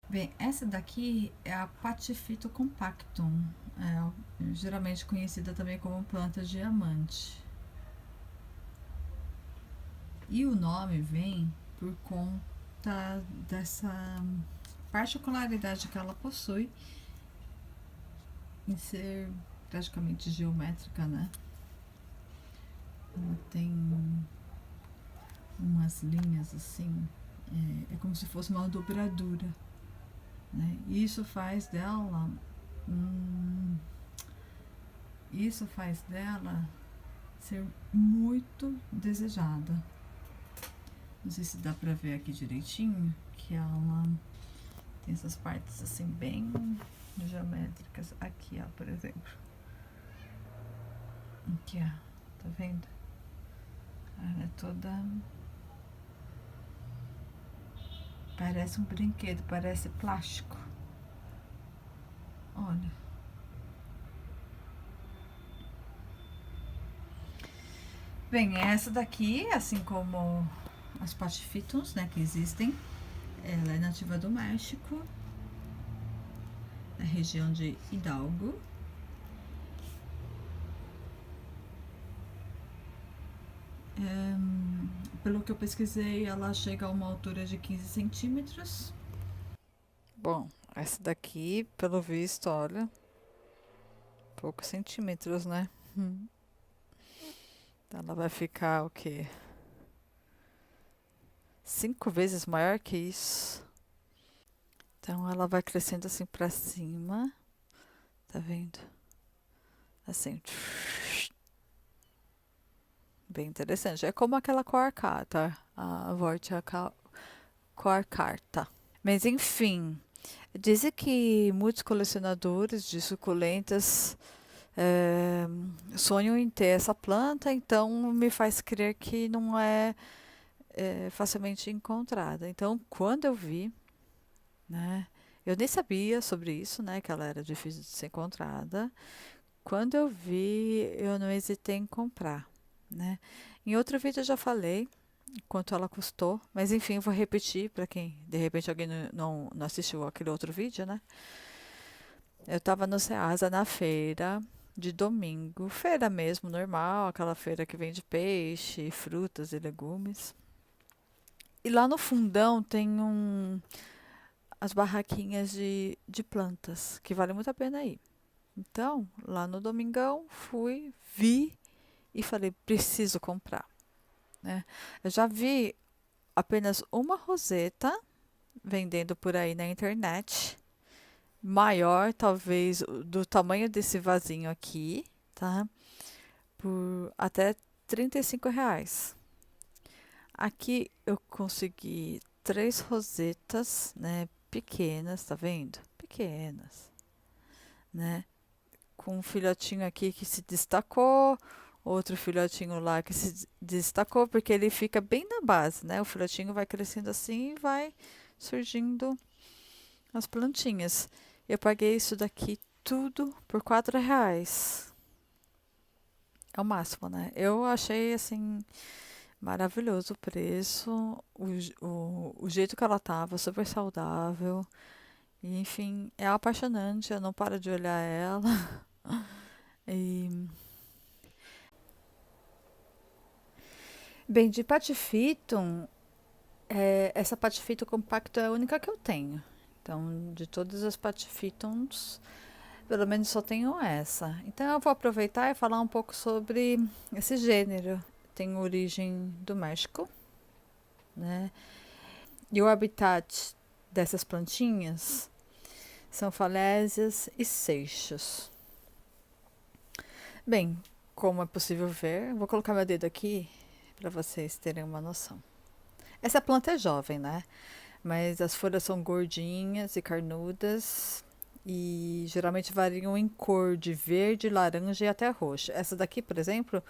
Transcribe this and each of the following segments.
Bem, essa daqui é a Patyphyto compactum, geralmente conhecida também como planta diamante. E o nome vem por conta dessa particularidade que ela possui em ser praticamente geométrica, né? Ela tem umas linhas assim, é como se fosse uma dobradura, né? Hum, isso faz dela ser muito desejada. Não sei se dá pra ver aqui direitinho, que ela tem essas partes assim bem geométricas. Aqui, ó, por exemplo. Aqui, ó, tá vendo? Ela é toda... Parece um brinquedo, parece plástico. Olha. Bem, essa daqui, assim como as Patyphytums, né, que existem, ela é nativa do México, da região de Hidalgo. Pelo que eu pesquisei, ela chega a uma altura de 15 centímetros. Bom, essa daqui, pelo visto, olha, poucos centímetros, né? Ela vai ficar o quê? 5 vezes maior que isso. Então ela vai crescendo assim pra cima, tá vendo? Assim, bem interessante. É como aquela coarcata, a Vortia coarcata. Mas enfim, dizem que muitos colecionadores de suculentas é, sonham em ter essa planta, então me faz crer que não é facilmente encontrada. Então, quando eu vi, né, eu nem sabia sobre isso, né, que ela era difícil de ser encontrada. Quando eu vi, eu não hesitei em comprar, né. Em outro vídeo eu já falei quanto ela custou, mas enfim, vou repetir para quem, de repente, alguém não assistiu aquele outro vídeo, né. Eu estava no Ceasa na feira de domingo, feira mesmo, normal, aquela feira que vende peixe, frutas e legumes. E lá no fundão tem as barraquinhas de plantas, que vale muito a pena ir. Então, lá no domingão, fui, vi e falei, preciso comprar, né? Eu já vi apenas uma roseta vendendo por aí na internet, maior, talvez do tamanho desse vasinho aqui, tá? Por até R$ 35. Aqui eu consegui 3 rosetas, né? Pequenas, tá vendo? Pequenas, né? Com um filhotinho aqui que se destacou, outro filhotinho lá que se destacou, porque ele fica bem na base, né? O filhotinho vai crescendo assim e vai surgindo as plantinhas. Eu paguei isso daqui tudo por R$ 4. É o máximo, né? Eu achei assim maravilhoso o preço, o jeito que ela tava, super saudável. E, enfim, é apaixonante, eu não paro de olhar ela. E, bem, de Patifito, essa Patifito compacto é a única que eu tenho. Então, de todas as Patifitons, pelo menos só tenho essa. Então, eu vou aproveitar e falar um pouco sobre esse gênero. Tem origem do México, né? E o habitat dessas plantinhas são falésias e seixos. Bem, como é possível ver, vou colocar meu dedo aqui para vocês terem uma noção. Essa planta é jovem, né? Mas as folhas são gordinhas e carnudas e geralmente variam em cor de verde, laranja e até roxa. Essa daqui, por exemplo,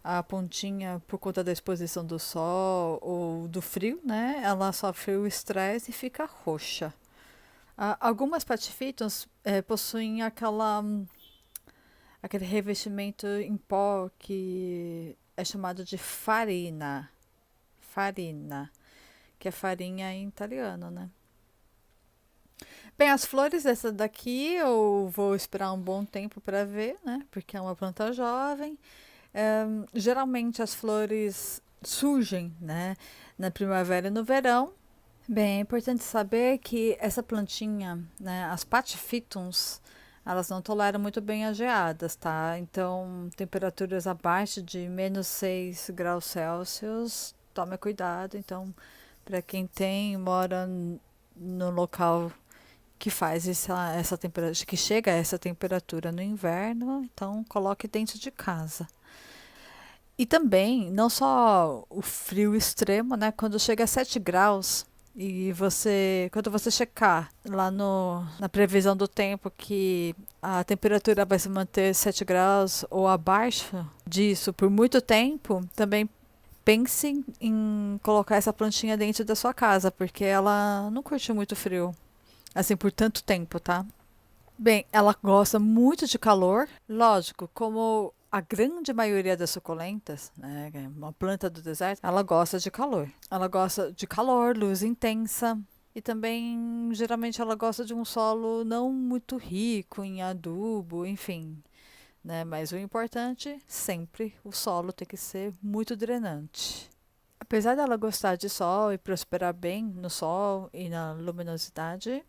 a pontinha, por conta da exposição do sol ou do frio, né? Ela sofre o estresse e fica roxa. Algumas patifitons possuem aquele revestimento em pó que é chamado de farina. Farina, que é farinha em italiano, né? Bem, as flores dessa daqui eu vou esperar um bom tempo para ver, né? Porque é uma planta jovem. Geralmente as flores surgem, né? Na primavera e no verão. Bem, é importante saber que essa plantinha, né? As Patyphytums, elas não toleram muito bem as geadas, tá? Então, temperaturas abaixo de -6 graus Celsius, tome cuidado. Então, para quem mora no local que faz essa temperatura, que chega a essa temperatura no inverno, então coloque dentro de casa. E também, não só o frio extremo, né? Quando chega a 7 graus e quando você checar lá na previsão do tempo que a temperatura vai se manter 7 graus ou abaixo disso por muito tempo, também pense em colocar essa plantinha dentro da sua casa, porque ela não curte muito frio, assim, por tanto tempo, tá? Bem, ela gosta muito de calor. Lógico, como a grande maioria das suculentas, né, que é uma planta do deserto, ela gosta de calor. Ela gosta de calor, luz intensa. E também, geralmente, ela gosta de um solo não muito rico em adubo, enfim, né? Mas o importante, sempre, o solo tem que ser muito drenante. Apesar dela gostar de sol e prosperar bem no sol e na luminosidade,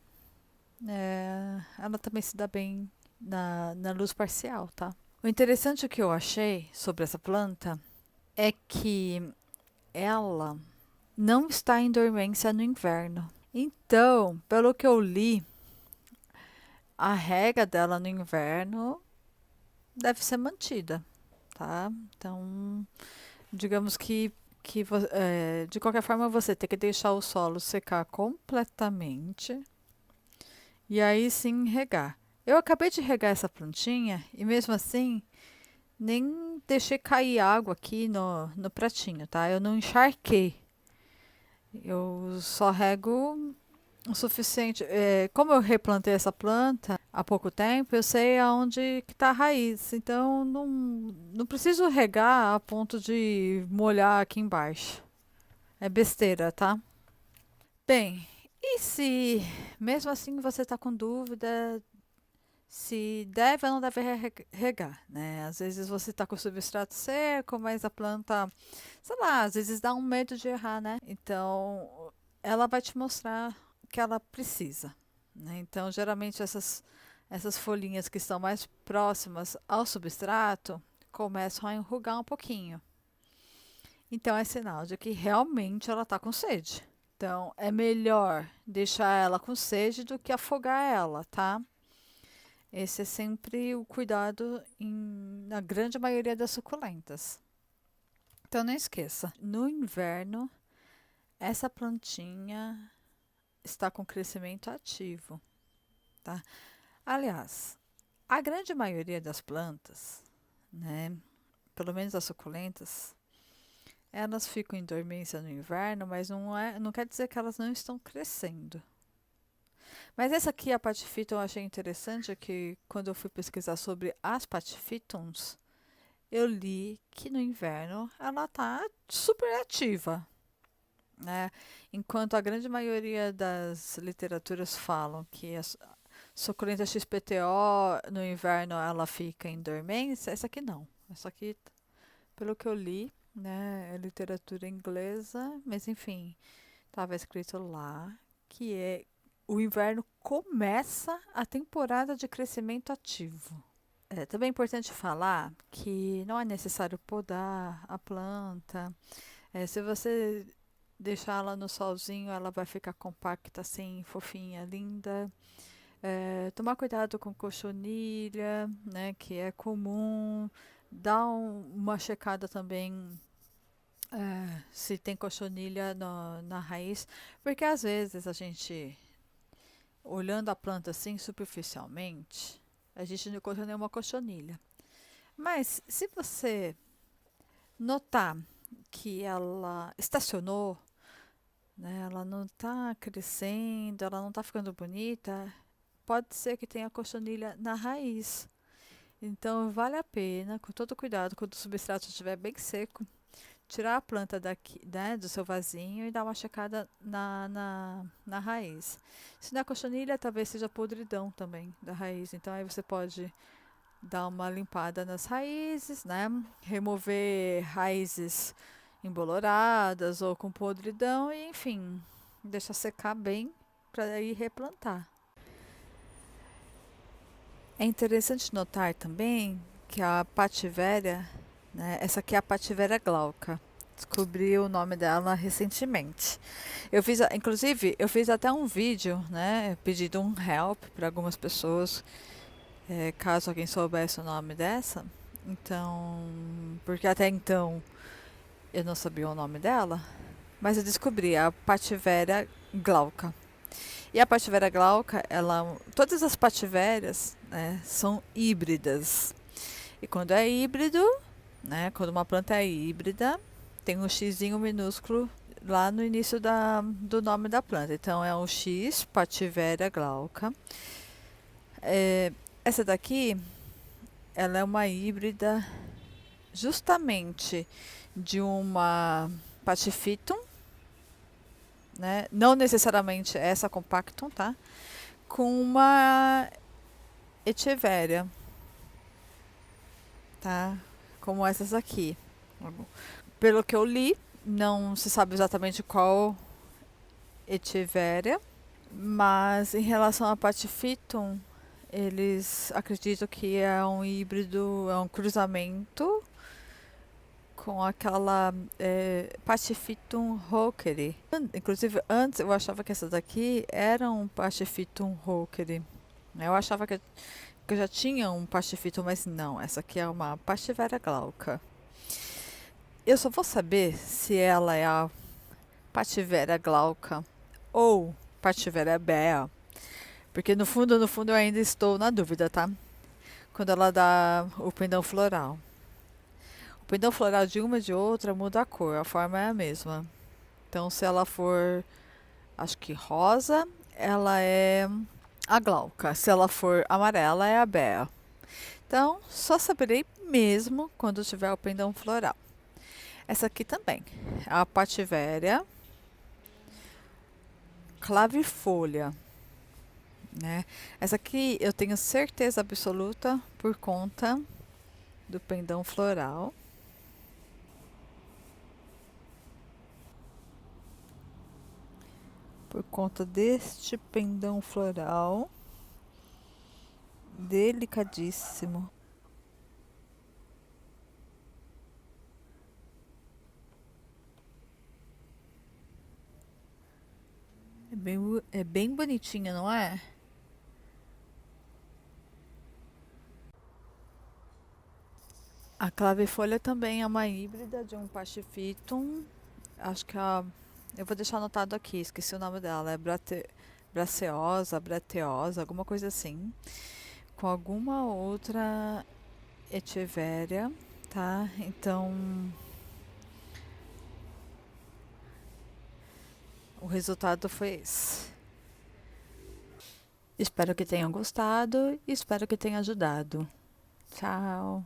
ela também se dá bem na luz parcial, tá? O interessante que eu achei sobre essa planta é que ela não está em dormência no inverno. Então, pelo que eu li, a rega dela no inverno deve ser mantida, tá? Então, digamos que de qualquer forma você tem que deixar o solo secar completamente e aí sim regar. Eu acabei de regar essa plantinha e mesmo assim nem deixei cair água aqui no pratinho, tá? Eu não encharquei. Eu só rego o suficiente. Como eu replantei essa planta há pouco tempo, eu sei aonde que tá a raiz. Então não preciso regar a ponto de molhar aqui embaixo. É besteira, tá? Bem, e se mesmo assim você está com dúvida se deve ou não deve regar, né? Às vezes você está com o substrato seco, mas a planta, sei lá, às vezes dá um medo de errar, né? Então, ela vai te mostrar o que ela precisa, né? Então, geralmente essas folhinhas que estão mais próximas ao substrato começam a enrugar um pouquinho. Então, é sinal de que realmente ela está com sede. Então, é melhor deixar ela com sede do que afogar ela, tá? Esse é sempre o cuidado na grande maioria das suculentas. Então não esqueça, no inverno, essa plantinha está com crescimento ativo, tá? Aliás, a grande maioria das plantas, né, pelo menos as suculentas, elas ficam em dormência no inverno, mas não quer dizer que elas não estão crescendo. Mas essa aqui, a Patyphyton, eu achei interessante que quando eu fui pesquisar sobre as Patyphytons, eu li que no inverno ela está super ativa, né? Enquanto a grande maioria das literaturas falam que a suculenta XPTO no inverno ela fica em dormência, essa aqui não. Essa aqui, pelo que eu li, né, é literatura inglesa, mas enfim, estava escrito lá que o inverno começa a temporada de crescimento ativo. Também é importante falar que não é necessário podar a planta. Se você deixá-la no solzinho, ela vai ficar compacta, assim, fofinha, linda. Tomar cuidado com cochonilha, né, que é comum. Dá uma checada também se tem cochonilha na raiz, porque às vezes a gente, olhando a planta assim superficialmente, a gente não encontra nenhuma cochonilha. Mas se você notar que ela estacionou, né, ela não está crescendo, ela não está ficando bonita, pode ser que tenha cochonilha na raiz. Então vale a pena, com todo cuidado, quando o substrato estiver bem seco, tirar a planta daqui, né, do seu vasinho e dar uma checada na raiz. Se não é cochonilha, talvez seja podridão também da raiz. Então aí você pode dar uma limpada nas raízes, né? Remover raízes emboloradas ou com podridão e, enfim, deixar secar bem para aí replantar. É interessante notar também que a pativéria, né? Essa aqui é a pativéria glauca. Descobri o nome dela recentemente. Inclusive, eu fiz até um vídeo, né, pedindo um help para algumas pessoas, caso alguém soubesse o nome dessa. Então, porque até então eu não sabia o nome dela, mas eu descobri a pativéria glauca. E a pativéria glauca, todas as pativérias, né, são híbridas. E quando é híbrido, né, quando uma planta é híbrida, tem um xizinho minúsculo lá no início do nome da planta. Então é um X, pativéria glauca. Essa daqui, ela é uma híbrida justamente de uma Pachyphytum, né? Não necessariamente essa compactum, tá? Com uma Echeveria, tá? Como essas aqui. Pelo que eu li, não se sabe exatamente qual Echeveria, mas em relação a Pachyphytum, eles acreditam que é um híbrido, é um cruzamento com aquela Pachyphytum hookeri. Inclusive, antes eu achava que essa daqui era um Pachyphytum hookeri. Eu achava que eu já tinha um Pachyphytum, mas não, essa aqui é uma Pativéria glauca. Eu só vou saber se ela é a Pativéria glauca ou Pativéria bea, porque no fundo eu ainda estou na dúvida, tá? Quando ela dá o pendão floral. O pendão floral de uma e de outra muda a cor, a forma é a mesma. Então, se ela for, acho que rosa, ela é a glauca. Se ela for amarela, é a bea. Então, só saberei mesmo quando tiver o pendão floral. Essa aqui também, a pativéria clavifolha, né? Essa aqui eu tenho certeza absoluta por conta do pendão floral. Por conta deste pendão floral delicadíssimo. É bem bonitinha, não é? A clavifolha também é uma híbrida de um Pachyphytum. Acho que eu vou deixar anotado aqui, esqueci o nome dela. É brateosa, alguma coisa assim. Com alguma outra Echeveria, tá? Então, o resultado foi esse. Espero que tenham gostado e espero que tenha ajudado. Tchau!